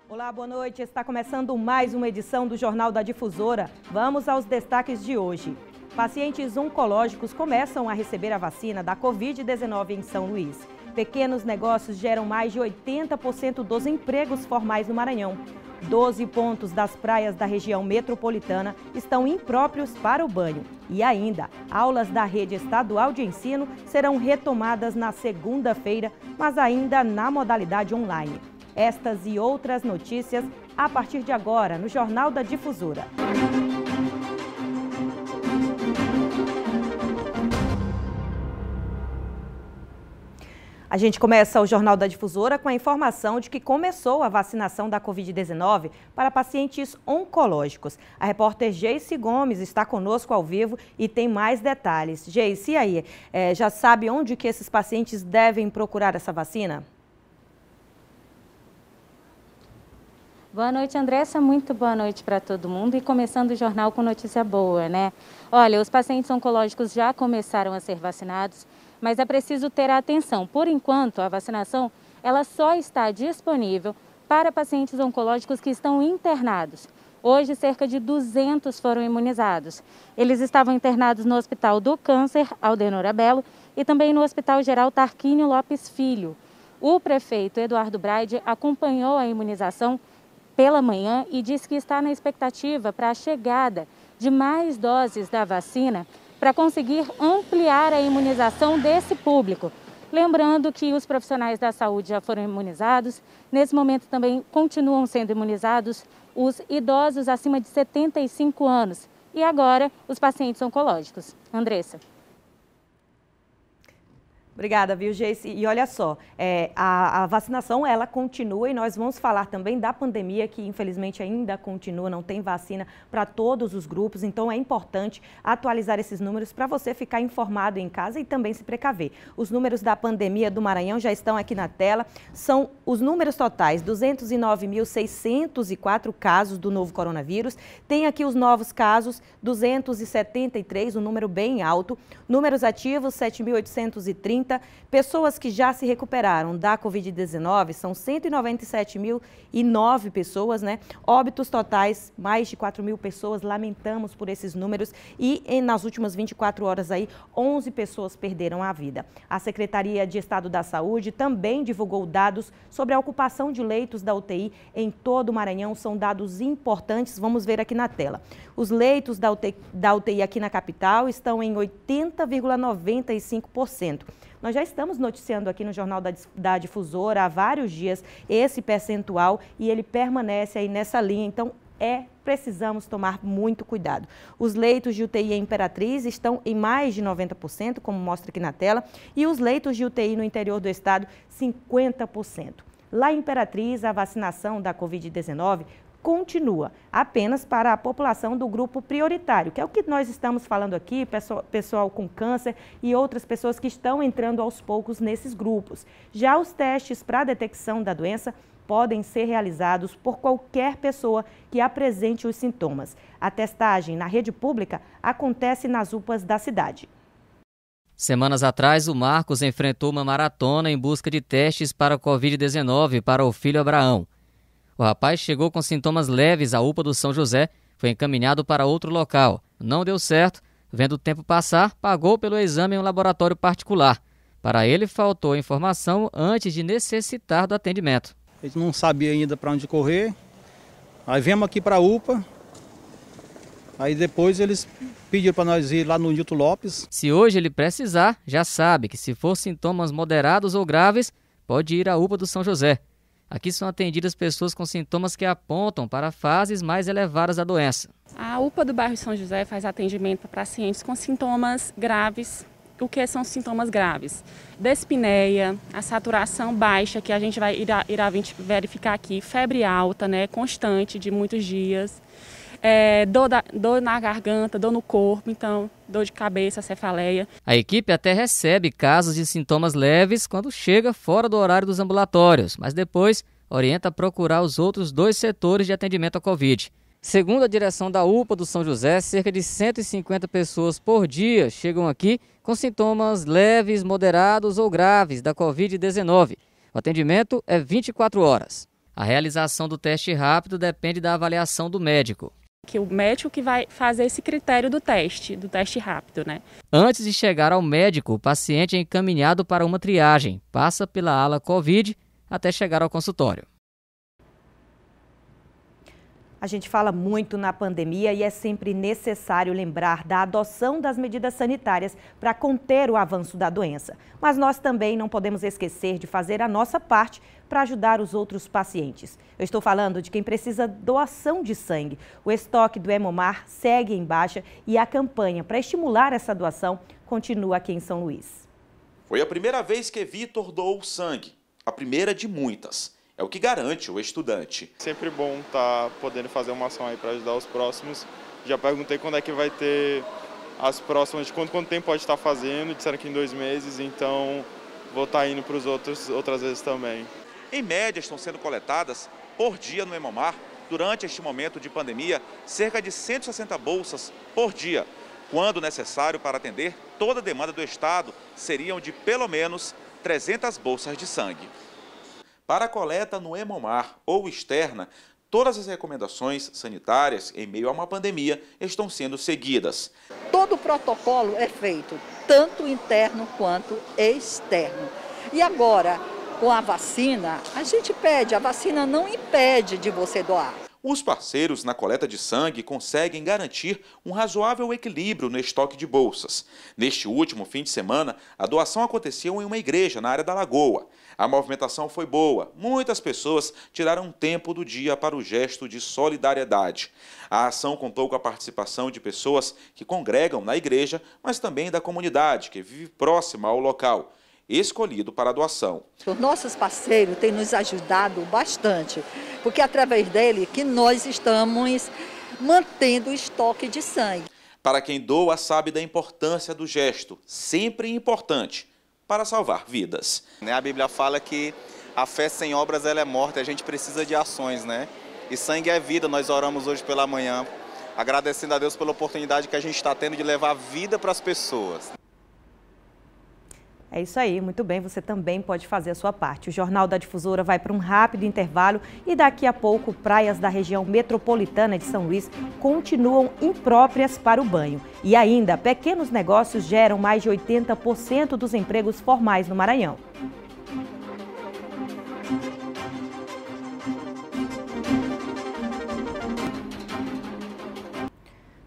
Olá, boa noite. Está começando mais uma edição do Jornal da Difusora. Vamos aos destaques de hoje. Pacientes oncológicos começam a receber a vacina da Covid-19 em São Luís. Pequenos negócios geram mais de 80% dos empregos formais no Maranhão. 12 pontos das praias da região metropolitana estão impróprios para o banho. E ainda, aulas da rede estadual de ensino serão retomadas na segunda-feira, mas ainda na modalidade online. Estas e outras notícias a partir de agora no Jornal da Difusora. A gente começa o Jornal da Difusora com a informação de que começou a vacinação da Covid-19 para pacientes oncológicos. A repórter Geice Gomes está conosco ao vivo e tem mais detalhes. Geice, e aí? Já sabe onde que esses pacientes devem procurar essa vacina? Boa noite, Andressa. Muito boa noite para todo mundo. E começando o jornal com notícia boa, né? Olha, os pacientes oncológicos já começaram a ser vacinados, mas é preciso ter atenção. Por enquanto, a vacinação ela só está disponível para pacientes oncológicos que estão internados. Hoje, cerca de 200 foram imunizados. Eles estavam internados no Hospital do Câncer, Aldenor Abelo, e também no Hospital Geral Tarquínio Lopes Filho. O prefeito Eduardo Braide acompanhou a imunização pela manhã e disse que está na expectativa para a chegada de mais doses da vacina para conseguir ampliar a imunização desse público. Lembrando que os profissionais da saúde já foram imunizados, nesse momento também continuam sendo imunizados os idosos acima de 75 anos e agora os pacientes oncológicos. Andressa. Obrigada, viu, Geice? E olha só, a vacinação ela continua e nós vamos falar também da pandemia que infelizmente ainda continua, não tem vacina para todos os grupos, então é importante atualizar esses números para você ficar informado em casa e também se precaver. Os números da pandemia do Maranhão já estão aqui na tela, são os números totais, 209.604 casos do novo coronavírus, tem aqui os novos casos, 273, um número bem alto, números ativos, 7.830, pessoas que já se recuperaram da Covid-19 são 197.009 pessoas, né? Óbitos totais, mais de 4.000 pessoas, lamentamos por esses números e nas últimas 24 horas aí, 11 pessoas perderam a vida. A Secretaria de Estado da Saúde também divulgou dados sobre a ocupação de leitos da UTI em todo o Maranhão, são dados importantes, vamos ver aqui na tela. Os leitos da UTI aqui na capital estão em 80,95%. Nós já estamos noticiando aqui no Jornal da Difusora há vários dias esse percentual e ele permanece aí nessa linha, então precisamos tomar muito cuidado. Os leitos de UTI em Imperatriz estão em mais de 90%, como mostra aqui na tela, e os leitos de UTI no interior do estado, 50%. Lá em Imperatriz, a vacinação da Covid-19 continua apenas para a população do grupo prioritário, que é o que nós estamos falando aqui, pessoal com câncer e outras pessoas que estão entrando aos poucos nesses grupos. Já os testes para a detecção da doença podem ser realizados por qualquer pessoa que apresente os sintomas. A testagem na rede pública acontece nas UPAs da cidade. Semanas atrás, o Marcos enfrentou uma maratona em busca de testes para a Covid-19 para o filho Abraão. O rapaz chegou com sintomas leves à UPA do São José, foi encaminhado para outro local. Não deu certo, vendo o tempo passar, pagou pelo exame em um laboratório particular. Para ele, faltou informação antes de necessitar do atendimento. A gente não sabia ainda para onde correr, aí viemos aqui para a UPA, aí depois eles pediram para nós ir lá no Nilton Lopes. Se hoje ele precisar, já sabe que se for sintomas moderados ou graves, pode ir à UPA do São José. Aqui são atendidas pessoas com sintomas que apontam para fases mais elevadas da doença. A UPA do bairro São José faz atendimento para pacientes com sintomas graves. O que são sintomas graves? Dispneia, a saturação baixa, que a gente irá verificar aqui, febre alta, né, constante de muitos dias, dor na garganta, dor no corpo, então dor de cabeça, cefaleia. A equipe até recebe casos de sintomas leves quando chega fora do horário dos ambulatórios, mas depois orienta a procurar os outros 2 setores de atendimento à Covid. Segundo a direção da UPA do São José, cerca de 150 pessoas por dia chegam aqui com sintomas leves, moderados ou graves da Covid-19. O atendimento é 24 horas. A realização do teste rápido depende da avaliação do médico. Que o médico que vai fazer esse critério do teste rápido, né? Antes de chegar ao médico, o paciente é encaminhado para uma triagem, passa pela ala Covid até chegar ao consultório. A gente fala muito na pandemia e é sempre necessário lembrar da adoção das medidas sanitárias para conter o avanço da doença. Mas nós também não podemos esquecer de fazer a nossa parte para ajudar os outros pacientes. Eu estou falando de quem precisa doação de sangue. O estoque do Hemomar segue em baixa e a campanha para estimular essa doação continua aqui em São Luís. Foi a primeira vez que Vitor doou sangue, a primeira de muitas. É o que garante o estudante. Sempre bom estar podendo fazer uma ação aí para ajudar os próximos. Já perguntei quando é que vai ter as próximas, de quanto tempo pode estar fazendo, disseram que em 2 meses, então vou estar indo para os outras vezes também. Em média, estão sendo coletadas por dia no Hemomar, durante este momento de pandemia, cerca de 160 bolsas por dia. Quando necessário para atender toda a demanda do Estado, seriam de pelo menos 300 bolsas de sangue. Para a coleta no Hemomar ou externa, todas as recomendações sanitárias em meio a uma pandemia estão sendo seguidas. Todo o protocolo é feito, tanto interno quanto externo. E agora, com a vacina, a gente pede, a vacina não impede de você doar. Os parceiros na coleta de sangue conseguem garantir um razoável equilíbrio no estoque de bolsas. Neste último fim de semana, a doação aconteceu em uma igreja na área da Lagoa. A movimentação foi boa, muitas pessoas tiraram tempo do dia para o gesto de solidariedade. A ação contou com a participação de pessoas que congregam na igreja, mas também da comunidade que vive próxima ao local, escolhido para a doação. Os nossos parceiros têm nos ajudado bastante, porque é através dele que nós estamos mantendo o estoque de sangue. Para quem doa, sabe da importância do gesto, sempre importante, para salvar vidas. A Bíblia fala que a fé sem obras ela é morta, a gente precisa de ações, né? E sangue é vida, nós oramos hoje pela manhã, agradecendo a Deus pela oportunidade que a gente está tendo de levar vida para as pessoas. É isso aí, muito bem, você também pode fazer a sua parte. O Jornal da Difusora vai para um rápido intervalo e daqui a pouco praias da região metropolitana de São Luís continuam impróprias para o banho. E ainda, pequenos negócios geram mais de 80% dos empregos formais no Maranhão.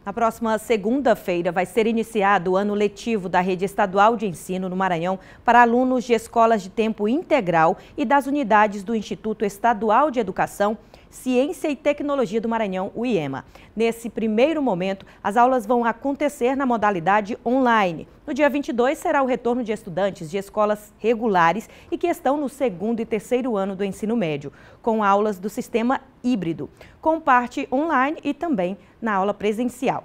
Na próxima segunda-feira vai ser iniciado o ano letivo da Rede Estadual de Ensino no Maranhão para alunos de escolas de tempo integral e das unidades do Instituto Estadual de Educação, Ciência e Tecnologia do Maranhão, o IEMA. Nesse primeiro momento, as aulas vão acontecer na modalidade online. No dia 22 será o retorno de estudantes de escolas regulares e que estão no 2º e 3º ano do ensino médio, com aulas do sistema híbrido, com parte online e também na aula presencial.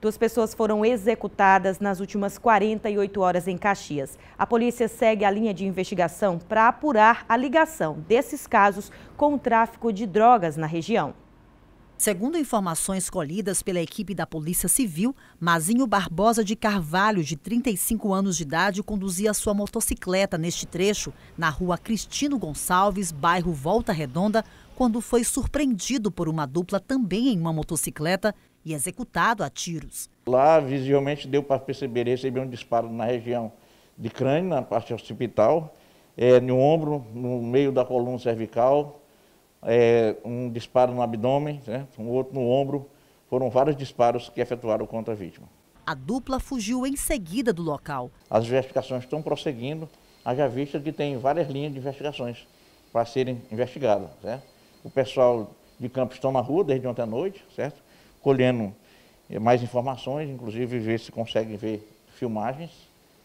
2 pessoas foram executadas nas últimas 48 horas em Caxias. A polícia segue a linha de investigação para apurar a ligação desses casos com o tráfico de drogas na região. Segundo informações colhidas pela equipe da Polícia Civil, Mazinho Barbosa de Carvalho, de 35 anos de idade, conduzia sua motocicleta neste trecho, na rua Cristino Gonçalves, bairro Volta Redonda, quando foi surpreendido por uma dupla também em uma motocicleta e executado a tiros. Lá, visivelmente, deu para perceber, recebeu um disparo na região de crânio, na parte occipital, no ombro, no meio da coluna cervical, um disparo no abdômen, né, um outro no ombro. Foram vários disparos que efetuaram contra a vítima. A dupla fugiu em seguida do local. As investigações estão prosseguindo, haja vista que tem várias linhas de investigações para serem investigadas, certo? O pessoal de campo estão na rua desde ontem à noite, certo? Colhendo mais informações, inclusive ver se conseguem ver filmagens,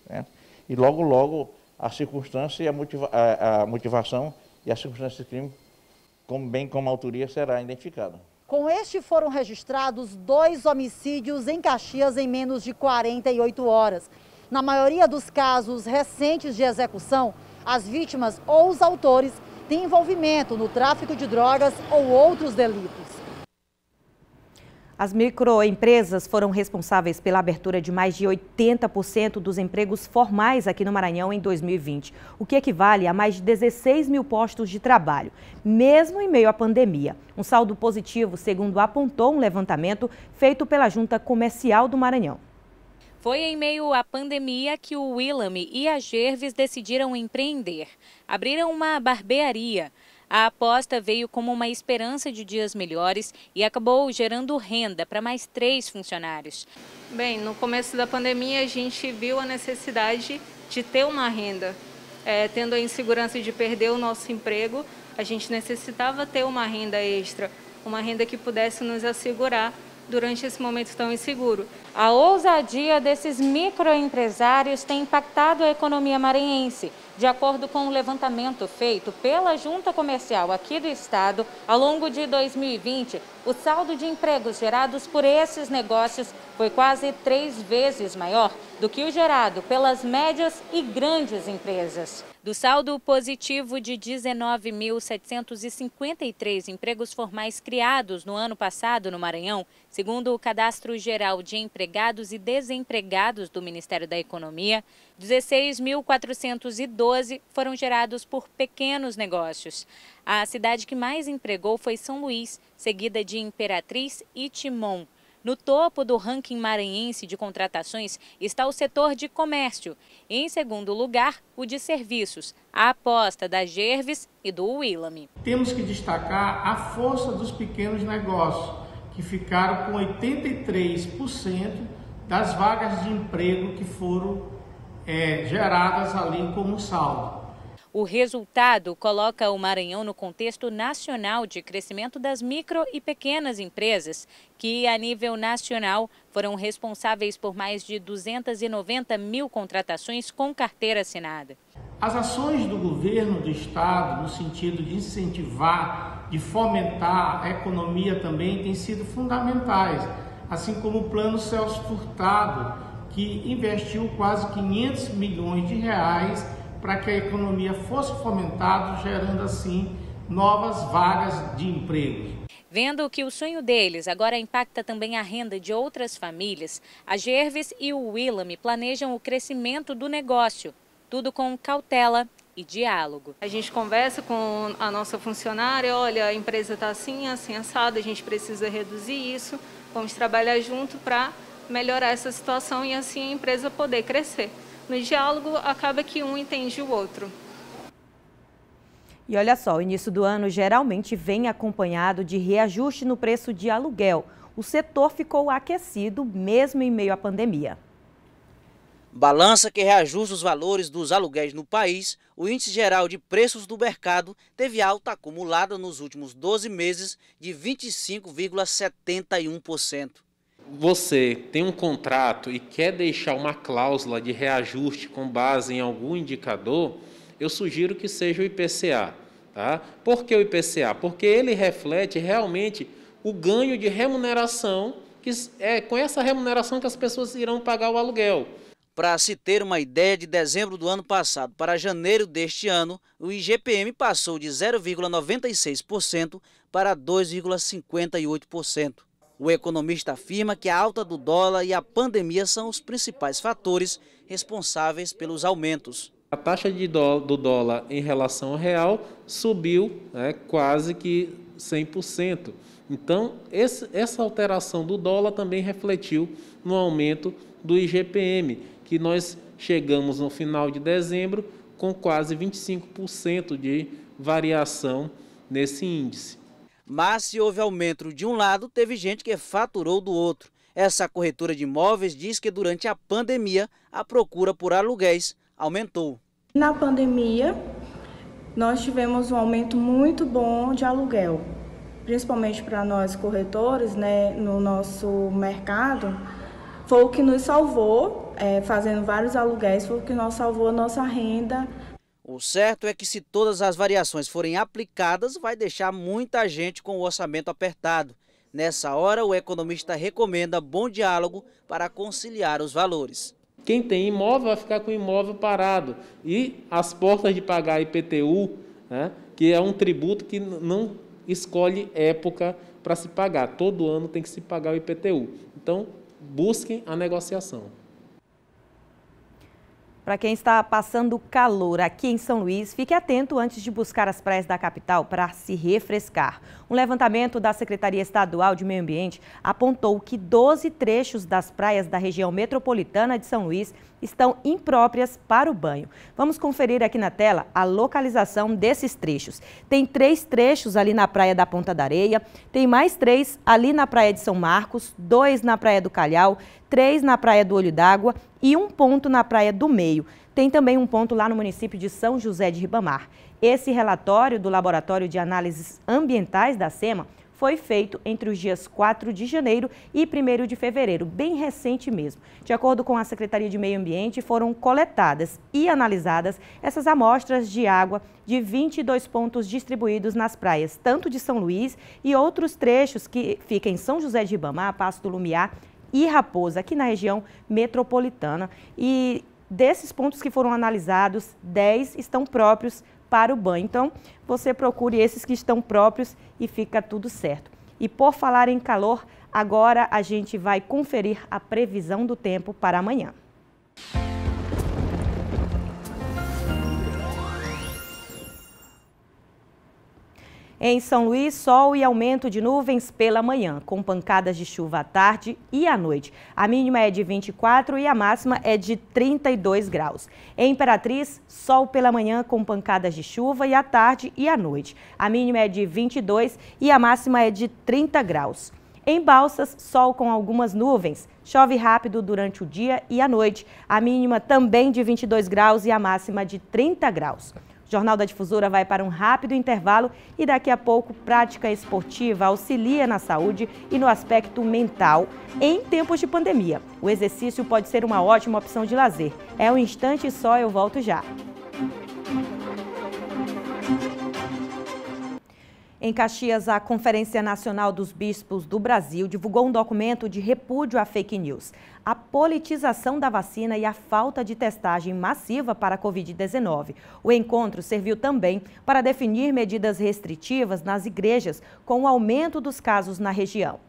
né? E logo, logo, a circunstância e a motivação e a circunstância do crime, bem como a autoria, será identificada. Com este foram registrados 2 homicídios em Caxias em menos de 48 horas. Na maioria dos casos recentes de execução, as vítimas ou os autores têm envolvimento no tráfico de drogas ou outros delitos. As microempresas foram responsáveis pela abertura de mais de 80% dos empregos formais aqui no Maranhão em 2020, o que equivale a mais de 16 mil postos de trabalho, mesmo em meio à pandemia. Um saldo positivo, segundo apontou um levantamento feito pela Junta Comercial do Maranhão. Foi em meio à pandemia que o Willamy e a Gerves decidiram empreender. Abriram uma barbearia. A aposta veio como uma esperança de dias melhores e acabou gerando renda para mais 3 funcionários. Bem, no começo da pandemia a gente viu a necessidade de ter uma renda. Tendo a insegurança de perder o nosso emprego, a gente necessitava ter uma renda extra, uma renda que pudesse nos assegurar durante esse momento tão inseguro. A ousadia desses microempresários tem impactado a economia maranhense. De acordo com um levantamento feito pela Junta Comercial aqui do estado, ao longo de 2020, o saldo de empregos gerados por esses negócios foi quase 3 vezes maior do que o gerado pelas médias e grandes empresas. Do saldo positivo de 19.753 empregos formais criados no ano passado no Maranhão, segundo o Cadastro Geral de Empregados e Desempregados do Ministério da Economia, 16.412 foram gerados por pequenos negócios. A cidade que mais empregou foi São Luís, seguida de Imperatriz e Timon. No topo do ranking maranhense de contratações está o setor de comércio. Em segundo lugar, o de serviços, a aposta da Gerves e do Willamy. Temos que destacar a força dos pequenos negócios, que ficaram com 83% das vagas de emprego que foram geradas ali como saldo. O resultado coloca o Maranhão no contexto nacional de crescimento das micro e pequenas empresas, que a nível nacional foram responsáveis por mais de 290 mil contratações com carteira assinada. As ações do governo do estado, no sentido de incentivar, de fomentar a economia também, têm sido fundamentais, assim como o Plano Celso Furtado, que investiu quase 500 milhões de reais para que a economia fosse fomentada, gerando assim novas vagas de emprego. Vendo que o sonho deles agora impacta também a renda de outras famílias, a Gerves e o Willamy planejam o crescimento do negócio, tudo com cautela e diálogo. A gente conversa com a nossa funcionária, olha, a empresa está assim, assim, assada, a gente precisa reduzir isso, vamos trabalhar junto para melhorar essa situação e assim a empresa poder crescer. No diálogo, acaba que um entende o outro. E olha só, o início do ano geralmente vem acompanhado de reajuste no preço de aluguel. O setor ficou aquecido mesmo em meio à pandemia. Balança que reajusta os valores dos aluguéis no país, o índice geral de preços do mercado teve alta acumulada nos últimos 12 meses de 25,71%. Você tem um contrato e quer deixar uma cláusula de reajuste com base em algum indicador, eu sugiro que seja o IPCA. Tá? Por que o IPCA? Porque ele reflete realmente o ganho de remuneração, que é com essa remuneração que as pessoas irão pagar o aluguel. Para se ter uma ideia, de dezembro do ano passado para janeiro deste ano, o IGPM passou de 0,96% para 2,58%. O economista afirma que a alta do dólar e a pandemia são os principais fatores responsáveis pelos aumentos. A taxa do dólar em relação ao real subiu quase que 100%. Então, essa alteração do dólar também refletiu no aumento do IGPM, que nós chegamos no final de dezembro com quase 25% de variação nesse índice. Mas se houve aumento de um lado, teve gente que faturou do outro. Essa corretora de imóveis diz que durante a pandemia a procura por aluguéis aumentou. Na pandemia, nós tivemos um aumento muito bom de aluguel, principalmente para nós corretores, no nosso mercado. Foi o que nos salvou, fazendo vários aluguéis, foi o que nos salvou a nossa renda. O certo é que se todas as variações forem aplicadas, vai deixar muita gente com o orçamento apertado. Nessa hora, o economista recomenda bom diálogo para conciliar os valores. Quem tem imóvel vai ficar com o imóvel parado. E as portas de pagar IPTU, que é um tributo que não escolhe época para se pagar. Todo ano tem que se pagar o IPTU. Então, busquem a negociação. Para quem está passando calor aqui em São Luís, fique atento antes de buscar as praias da capital para se refrescar. Um levantamento da Secretaria Estadual de Meio Ambiente apontou que 12 trechos das praias da região metropolitana de São Luís estão impróprias para o banho. Vamos conferir aqui na tela a localização desses trechos. Tem 3 trechos ali na praia da Ponta da Areia, tem mais 3 ali na praia de São Marcos, 2 na praia do Calhau, 3 na praia do Olho d'Água e 1 ponto na praia do Meio. Tem também um ponto lá no município de São José de Ribamar. Esse relatório do Laboratório de Análises Ambientais da SEMA foi feito entre os dias 4 de janeiro e 1º de fevereiro, bem recente mesmo. De acordo com a Secretaria de Meio Ambiente, foram coletadas e analisadas essas amostras de água de 22 pontos distribuídos nas praias, tanto de São Luís e outros trechos que ficam em São José de Ribamar, Passo do Lumiar e Raposa, aqui na região metropolitana. E desses pontos que foram analisados, 10 estão próprios para o banho. Então, você procure esses que estão próprios e fica tudo certo. E por falar em calor, agora a gente vai conferir a previsão do tempo para amanhã. Em São Luís, sol e aumento de nuvens pela manhã, com pancadas de chuva à tarde e à noite. A mínima é de 24 e a máxima é de 32 graus. Em Imperatriz, sol pela manhã com pancadas de chuva e à tarde e à noite. A mínima é de 22 e a máxima é de 30 graus. Em Balsas, sol com algumas nuvens. Chove rápido durante o dia e a noite. A mínima também de 22 graus e a máxima de 30 graus. O Jornal da Difusora vai para um rápido intervalo e daqui a pouco prática esportiva auxilia na saúde e no aspecto mental em tempos de pandemia. O exercício pode ser uma ótima opção de lazer. É um instante só, eu volto já. Em Caxias, a Conferência Nacional dos Bispos do Brasil divulgou um documento de repúdio à fake news, a politização da vacina e a falta de testagem massiva para a Covid-19. O encontro serviu também para definir medidas restritivas nas igrejas com o aumento dos casos na região.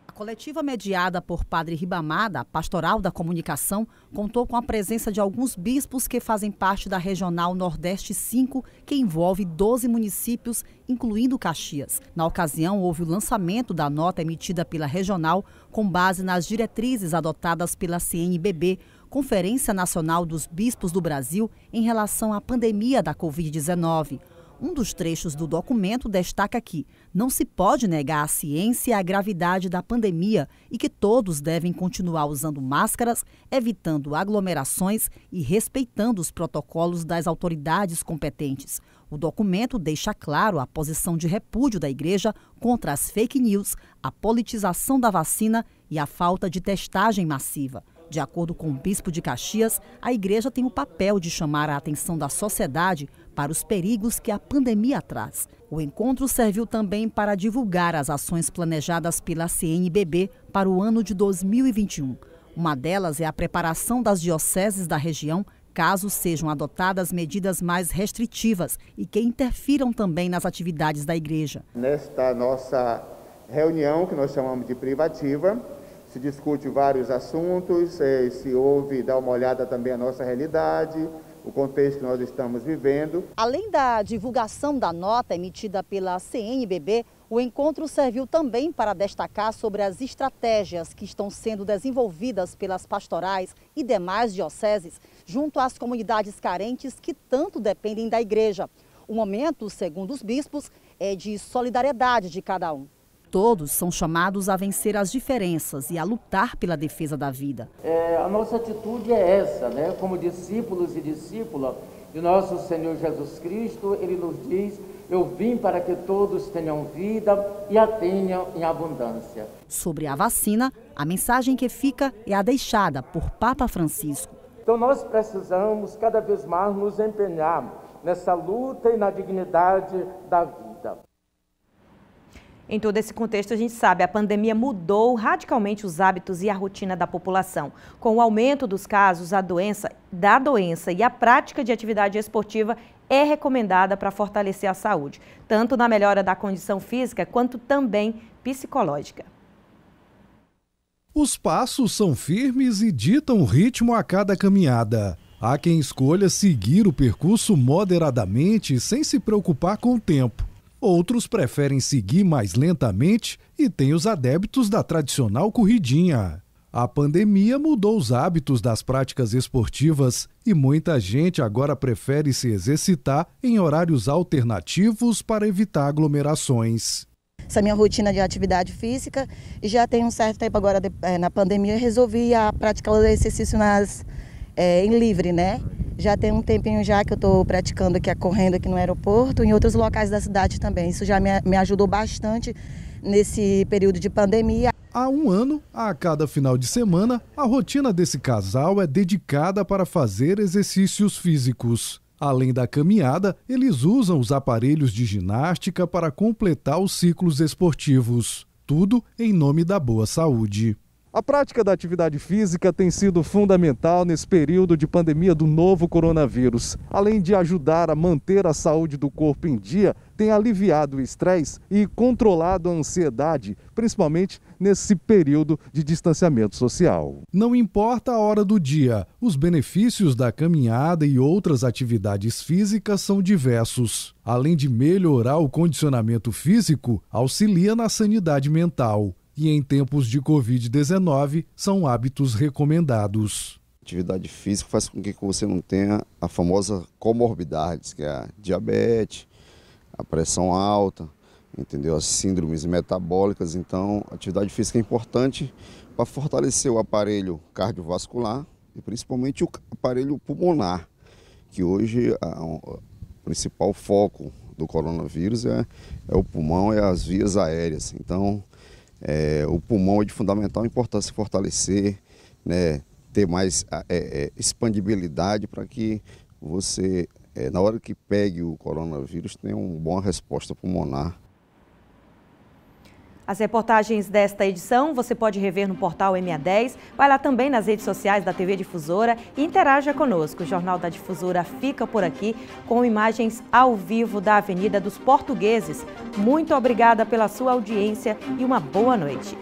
A coletiva mediada por Padre Ribamar, da Pastoral da Comunicação, contou com a presença de alguns bispos que fazem parte da Regional Nordeste 5, que envolve 12 municípios, incluindo Caxias. Na ocasião, houve o lançamento da nota emitida pela Regional com base nas diretrizes adotadas pela CNBB, Conferência Nacional dos Bispos do Brasil, em relação à pandemia da Covid-19. Um dos trechos do documento destaca que não se pode negar a ciência e a gravidade da pandemia e que todos devem continuar usando máscaras, evitando aglomerações e respeitando os protocolos das autoridades competentes. O documento deixa claro a posição de repúdio da Igreja contra as fake news, a politização da vacina e a falta de testagem massiva. De acordo com o bispo de Caxias, a Igreja tem o papel de chamar a atenção da sociedade para os perigos que a pandemia traz. O encontro serviu também para divulgar as ações planejadas pela CNBB para o ano de 2021. Uma delas é a preparação das dioceses da região, caso sejam adotadas medidas mais restritivas e que interfiram também nas atividades da Igreja. Nesta nossa reunião, que nós chamamos de privativa, se discute vários assuntos, se ouve, dá uma olhada também à nossa realidade, o contexto que nós estamos vivendo. Além da divulgação da nota emitida pela CNBB, o encontro serviu também para destacar sobre as estratégias que estão sendo desenvolvidas pelas pastorais e demais dioceses junto às comunidades carentes que tanto dependem da Igreja. O momento, segundo os bispos, é de solidariedade de cada um. Todos são chamados a vencer as diferenças e a lutar pela defesa da vida. A nossa atitude é essa, né? Como discípulos e discípulas de nosso Senhor Jesus Cristo, Ele nos diz: eu vim para que todos tenham vida e a tenham em abundância. Sobre a vacina, a mensagem que fica é a deixada por Papa Francisco. Então nós precisamos cada vez mais nos empenhar nessa luta e na dignidade da vida. Em todo esse contexto, a gente sabe, a pandemia mudou radicalmente os hábitos e a rotina da população. Com o aumento dos casos, da doença e a prática de atividade esportiva é recomendada para fortalecer a saúde, tanto na melhora da condição física quanto também psicológica. Os passos são firmes e ditam o ritmo a cada caminhada. Há quem escolha seguir o percurso moderadamente sem se preocupar com o tempo. Outros preferem seguir mais lentamente e têm os adeptos da tradicional corridinha. A pandemia mudou os hábitos das práticas esportivas e muita gente agora prefere se exercitar em horários alternativos para evitar aglomerações. Essa minha rotina de atividade física e já tem um certo tempo agora, na pandemia, eu resolvi praticar o exercício em livre, né? Já tem um tempinho já que eu estou praticando correndo aqui no aeroporto e em outros locais da cidade também. Isso já me ajudou bastante nesse período de pandemia. Há um ano, a cada final de semana, a rotina desse casal é dedicada para fazer exercícios físicos. Além da caminhada, eles usam os aparelhos de ginástica para completar os ciclos esportivos. Tudo em nome da boa saúde. A prática da atividade física tem sido fundamental nesse período de pandemia do novo coronavírus. Além de ajudar a manter a saúde do corpo em dia, tem aliviado o estresse e controlado a ansiedade, principalmente nesse período de distanciamento social. Não importa a hora do dia, os benefícios da caminhada e outras atividades físicas são diversos. Além de melhorar o condicionamento físico, auxilia na sanidade mental. E em tempos de Covid-19, são hábitos recomendados. Atividade física faz com que você não tenha a famosa comorbidades, que é a diabetes, a pressão alta, entendeu? As síndromes metabólicas. Então, a atividade física é importante para fortalecer o aparelho cardiovascular e principalmente o aparelho pulmonar, que hoje o principal foco do coronavírus é o pulmão e as vias aéreas. Então, o pulmão é de fundamental importância fortalecer, né, ter mais expandibilidade para que você, na hora que pegue o coronavírus, tenha uma boa resposta pulmonar. As reportagens desta edição você pode rever no portal MA10, vai lá também nas redes sociais da TV Difusora e interaja conosco. O Jornal da Difusora fica por aqui com imagens ao vivo da Avenida dos Portugueses. Muito obrigada pela sua audiência e uma boa noite.